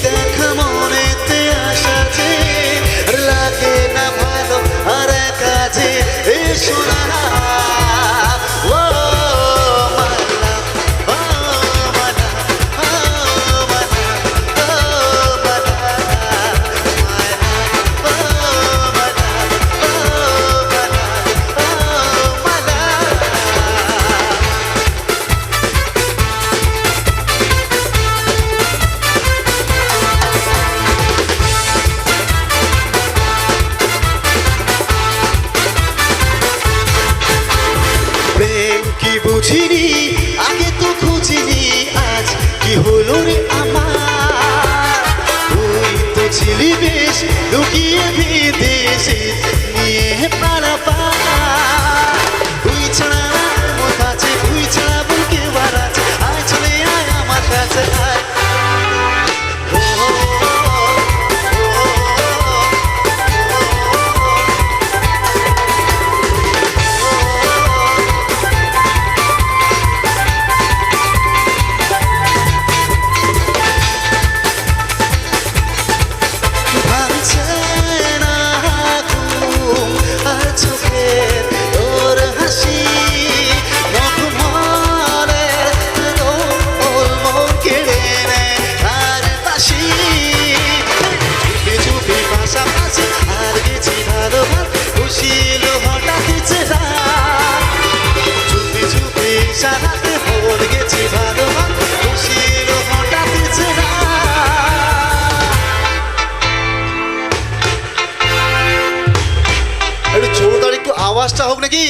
দেখা মনেতে আসা যে লাগে না ভালো আর কাজে এসো না ও মালা ও মালা ও মালা ও মালা ও মালা ও মালা প্রেম কি বুঝিনি আগে তো খুঁজিনি আজ কি হলো রে আমার তুই তো ছিলি বেশ লুকিয়ে বিদেশে নিয়ে পাড়া তুই ছাড়া আমার কাছে তুই ছাড়া বুকে বাড়াচ্ছে আয় চলে আয় আমার কাছে আয় আওয়াজটা হোক নাকি